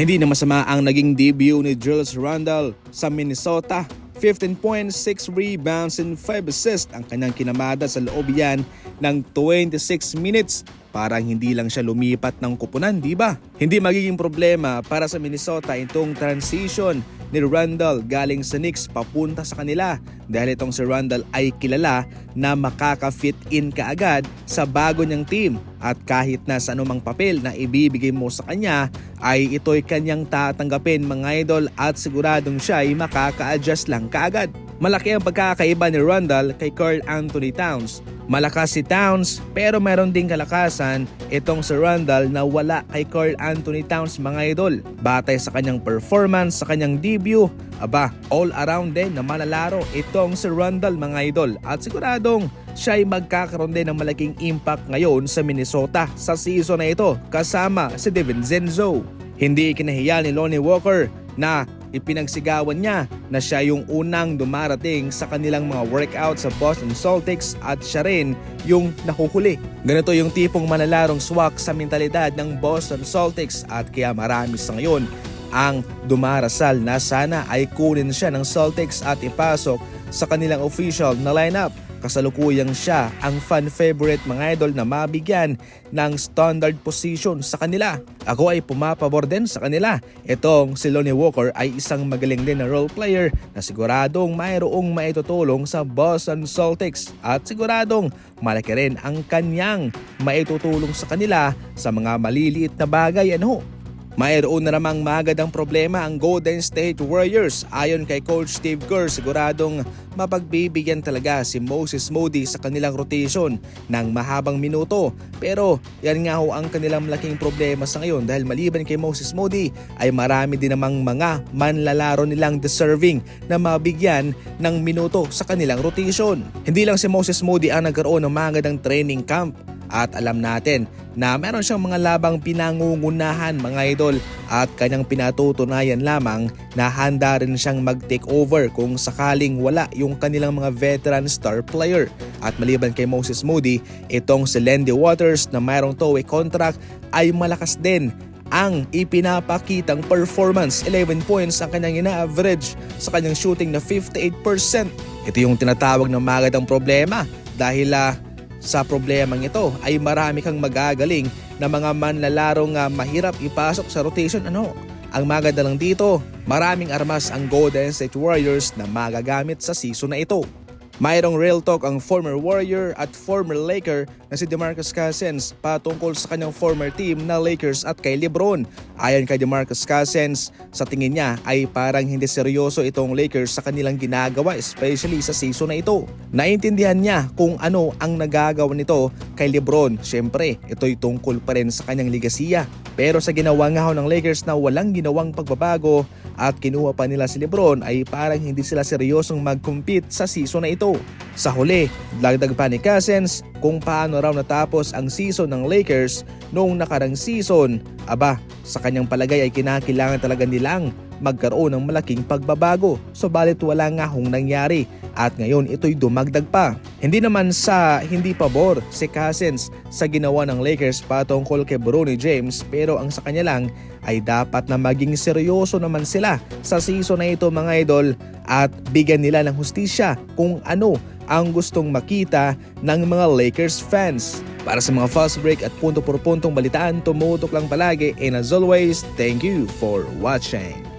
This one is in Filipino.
Hindi na masama ang naging debut ni Julius Randle sa Minnesota. 15.6 rebounds and 5 assists ang kanyang kinamada sa loob yan ng 26 minutes. Parang hindi lang siya lumipat ng kupunan, di ba? Hindi magiging problema para sa Minnesota itong transition ni Randle galing sa Knicks papunta sa kanila dahil itong si Randle ay kilala na makaka-fit in kaagad sa bago niyang team at kahit na sa anumang papel na ibibigay mo sa kanya ay ito'y kanyang tatanggapin mga idol at siguradong siya ay makaka-adjust lang kaagad. Malaki ang pagkakaiba ni Randle kay Karl Anthony Towns. Malakas si Towns pero meron ding kalakasan itong si Randle na wala kay Karl Anthony Towns mga idol. Batay sa kanyang performance sa kanyang debut, all around din na manlalaro itong si Randle mga idol at siguradong siya ay magkakaroon din ng malaking impact ngayon sa Minnesota sa season na ito kasama si DiVincenzo. Hindi kinahiya ni Lonnie Walker na ipinagsigawan niya na siya yung unang dumarating sa kanilang mga workout sa Boston Celtics at siya rin yung nahuhuli. Ganito yung tipong manalarong swak sa mentalidad ng Boston Celtics at kaya marami sa ngayon ang dumarasal na sana ay kunin siya ng Celtics at ipasok sa kanilang official na lineup. Kasalukuyang siya ang fan favorite mga idol na mabigyan ng standard position sa kanila. Ako ay pumapabor din sa kanila. Itong si Lonnie Walker ay isang magaling din na role player na siguradong mayroong maitutulong sa Boston Celtics at siguradong malaki rin ang kanyang maitutulong sa kanila sa mga maliliit na bagay. Mayroon na namang magandang problema ang Golden State Warriors. Ayon kay Coach Steve Kerr, siguradong mapagbibigyan talaga si Moses Moody sa kanilang rotation ng mahabang minuto. Pero yan nga ho ang kanilang malaking problema sa ngayon dahil maliban kay Moses Moody ay marami din namang mga manlalaro nilang deserving na mabigyan ng minuto sa kanilang rotation. Hindi lang si Moses Moody ang nagkaroon ng magandang training camp. At alam natin na meron siyang mga labang pinangungunahan mga idol at kanyang pinatutunayan lamang na handa rin siyang mag-take over kung sakaling wala yung kanilang mga veteran star player. At maliban kay Moses Moody, itong si Landy Waters na mayroong two-way contract ay malakas din ang ipinapakitang performance. 11 points ang kanyang ina-average sa kanyang shooting na 58%. Ito yung tinatawag na magandang problema dahil sa problemang ito ay marami kang magagaling na mga manlalarong mahirap ipasok sa rotation. Ang maganda lang dito, maraming armas ang Golden State Warriors na magagamit sa season na ito. Mayroong real talk ang former Warrior at former Laker na si DeMarcus Cousins patungkol sa kanyang former team na Lakers at kay LeBron. Ayon kay DeMarcus Cousins, sa tingin niya ay parang hindi seryoso itong Lakers sa kanilang ginagawa especially sa season na ito. Naintindihan niya kung ano ang nagagawa nito kay LeBron. Siyempre, ito'y tungkol pa rin sa kanyang ligasiya. Pero sa ginawa nga ng Lakers na walang ginawang pagbabago at kinuha pa nila si LeBron ay parang hindi sila seryosong mag-compete sa season na ito. Sa huli, dagdag pa ni Cousins kung paano raw natapos ang season ng Lakers noong nakarang season. Sa kanyang palagay ay kinakailangan talaga nilang magkaroon ng malaking pagbabago. Subalit wala nga hong nangyari at ngayon ito'y dumagdag pa. Hindi naman sa hindi pabor si Cousins sa ginawa ng Lakers patungkol kay Bronny James pero ang sa kanya lang ay dapat na maging seryoso naman sila sa season na ito mga idol at bigyan nila ng hustisya kung ano ang gustong makita ng mga Lakers fans. Para sa mga fast break at punto por puntong balitaan, tumutok lang palagi and as always, thank you for watching.